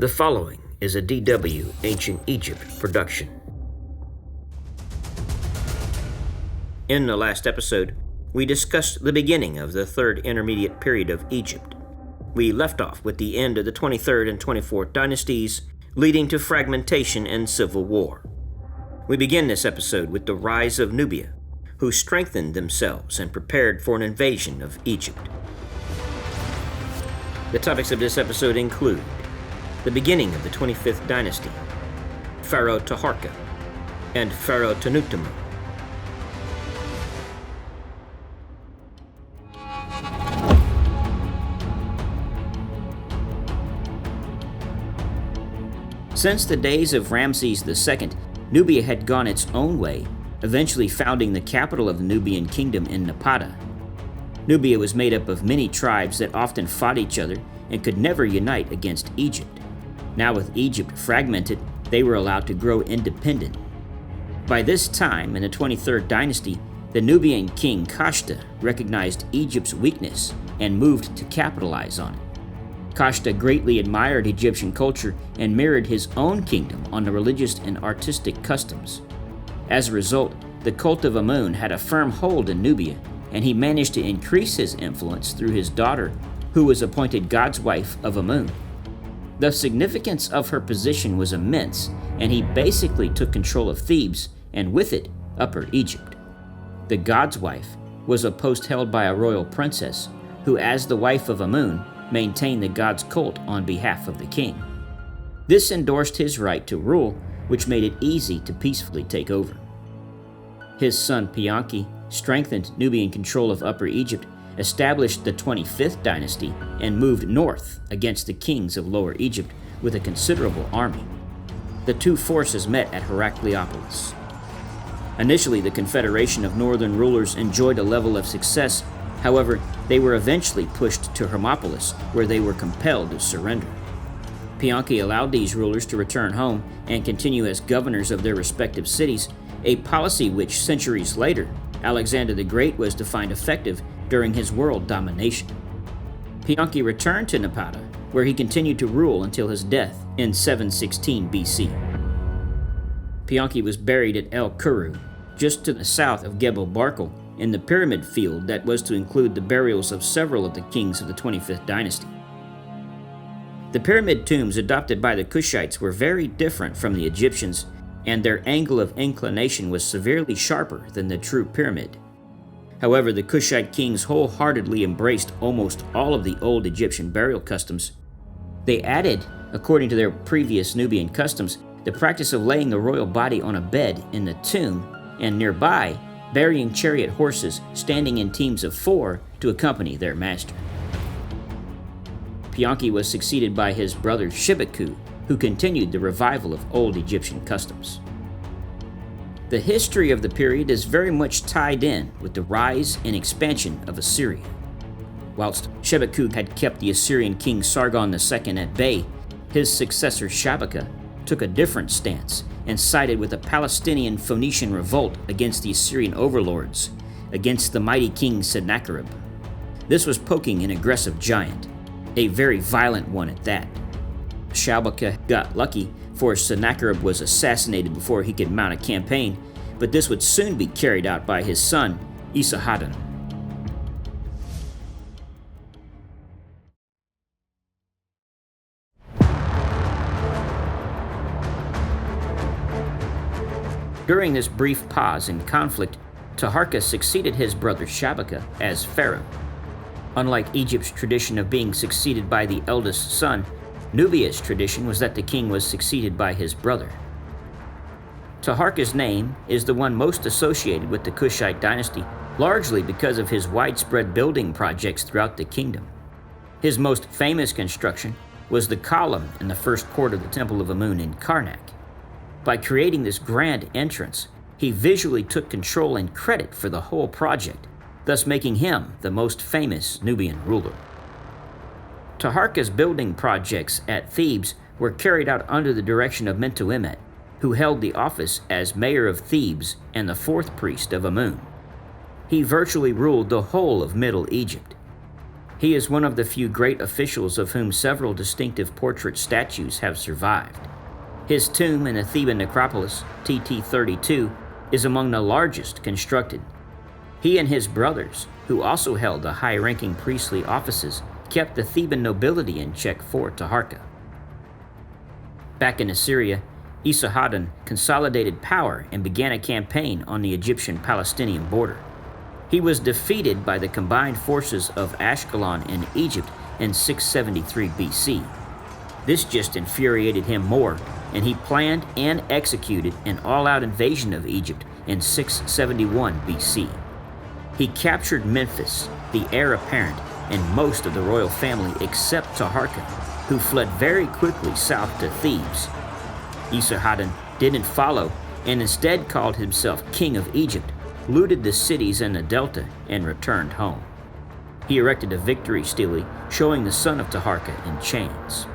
The following is a DW Ancient Egypt production. In the last episode, we discussed the beginning of the Third Intermediate Period of Egypt. We left off with the end of the 23rd and 24th Dynasties, leading to fragmentation and civil war. We begin this episode with the rise of Nubia, who strengthened themselves and prepared for an invasion of Egypt. The topics of this episode include the beginning of the 25th Dynasty, Pharaoh Taharqa, and Pharaoh Tanutamun. Since the days of Ramses II, Nubia had gone its own way, eventually founding the capital of the Nubian kingdom in Napata. Nubia was made up of many tribes that often fought each other and could never unite against Egypt. Now with Egypt fragmented, they were allowed to grow independent. By this time, in the 23rd dynasty, the Nubian king Kashta recognized Egypt's weakness and moved to capitalize on it. Kashta greatly admired Egyptian culture and mirrored his own kingdom on the religious and artistic customs. As a result, the cult of Amun had a firm hold in Nubia, and he managed to increase his influence through his daughter, who was appointed God's wife of Amun. The significance of her position was immense, and he basically took control of Thebes, and with it, Upper Egypt. The God's wife was a post held by a royal princess, who as the wife of Amun, maintained the god's cult on behalf of the king. This endorsed his right to rule, which made it easy to peacefully take over. His son Pianki strengthened Nubian control of Upper Egypt, established the 25th dynasty, and moved north against the kings of Lower Egypt with a considerable army. The two forces met at Heracleopolis. Initially, the confederation of northern rulers enjoyed a level of success. However, they were eventually pushed to Hermopolis, where they were compelled to surrender. Pianki allowed these rulers to return home and continue as governors of their respective cities, a policy which centuries later, Alexander the Great was to find effective during his world domination. Pianki returned to Napata, where he continued to rule until his death in 716 BC. Pianki was buried at El Kuru, just to the south of Gebel Barkal, in the pyramid field that was to include the burials of several of the kings of the 25th dynasty. The pyramid tombs adopted by the Kushites were very different from the Egyptians, and their angle of inclination was severely sharper than the true pyramid. However, the Kushite kings wholeheartedly embraced almost all of the old Egyptian burial customs. They added, according to their previous Nubian customs, the practice of laying the royal body on a bed in the tomb, and nearby, burying chariot horses standing in teams of 4 to accompany their master. Pianki was succeeded by his brother Shibaku, who continued the revival of old Egyptian customs. The history of the period is very much tied in with the rise and expansion of Assyria. Whilst Shibaku had kept the Assyrian king Sargon II at bay, his successor Shabaka took a different stance and sided with a Palestinian Phoenician revolt against the Assyrian overlords, against the mighty king Sennacherib. This was poking an aggressive giant, a very violent one at that. Shabaka got lucky, for Sennacherib was assassinated before he could mount a campaign, but this would soon be carried out by his son, Esarhaddon. During this brief pause in conflict, Taharqa succeeded his brother Shabaka as pharaoh. Unlike Egypt's tradition of being succeeded by the eldest son, Nubia's tradition was that the king was succeeded by his brother. Taharqa's name is the one most associated with the Kushite dynasty, largely because of his widespread building projects throughout the kingdom. His most famous construction was the column in the first court of the Temple of Amun in Karnak. By creating this grand entrance, he visually took control and credit for the whole project, thus making him the most famous Nubian ruler. Taharqa's building projects at Thebes were carried out under the direction of Mentuemet, who held the office as mayor of Thebes and the fourth priest of Amun. He virtually ruled the whole of Middle Egypt. He is one of the few great officials of whom several distinctive portrait statues have survived. His tomb in the Theban necropolis, TT32, is among the largest constructed. He and his brothers, who also held the high-ranking priestly offices, kept the Theban nobility in check for Taharqa. Back in Assyria, Esarhaddon consolidated power and began a campaign on the Egyptian-Palestinian border. He was defeated by the combined forces of Ashkelon and Egypt in 673 BC. This just infuriated him more, and he planned and executed an all-out invasion of Egypt in 671 BC. He captured Memphis, the heir apparent, and most of the royal family except Taharqa, who fled very quickly south to Thebes. Esarhaddon didn't follow and instead called himself King of Egypt, looted the cities in the delta, and returned home. He erected a victory stele showing the son of Taharqa in chains.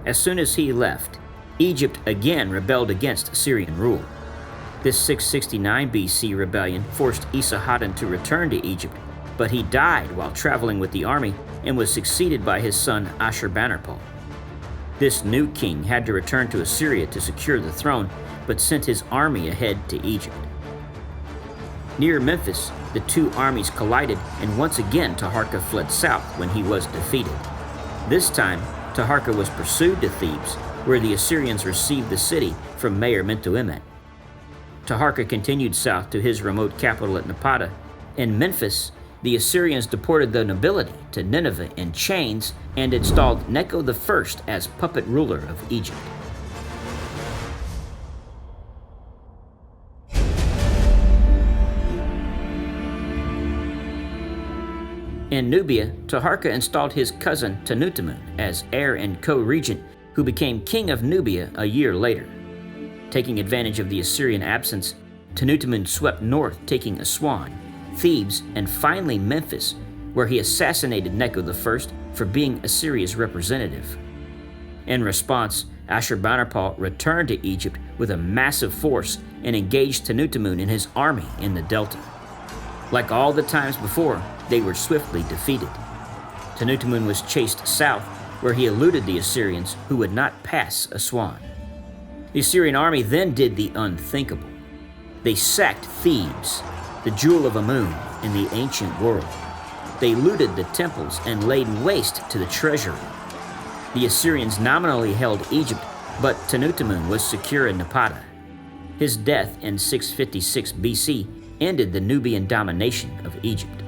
As soon as he left, Egypt again rebelled against Assyrian rule. This 669 BC rebellion forced Esarhaddon to return to Egypt, but he died while traveling with the army and was succeeded by his son Ashurbanipal. This new king had to return to Assyria to secure the throne, but sent his army ahead to Egypt. Near Memphis, the two armies collided, and once again Taharqa fled south when he was defeated. This time, Taharqa was pursued to Thebes, where the Assyrians received the city from Mayor Mentuemet. Taharqa continued south to his remote capital at Napata. In Memphis, the Assyrians deported the nobility to Nineveh in chains and installed Necho I as puppet ruler of Egypt. In Nubia, Taharqa installed his cousin Tanutamun as heir and co-regent, who became king of Nubia a year later. Taking advantage of the Assyrian absence, Tanutamun swept north, taking Aswan, Thebes, and finally Memphis, where he assassinated Necho I for being Assyria's representative. In response, Ashurbanipal returned to Egypt with a massive force and engaged Tanutamun and his army in the delta. Like all the times before, they were swiftly defeated. Tanutamun was chased south, where he eluded the Assyrians, who would not pass Aswan. The Assyrian army then did the unthinkable. They sacked Thebes, the jewel of Amun in the ancient world. They looted the temples and laid waste to the treasury. The Assyrians nominally held Egypt, but Tanutamun was secure in Napata. His death in 656 BC ended the Nubian domination of Egypt.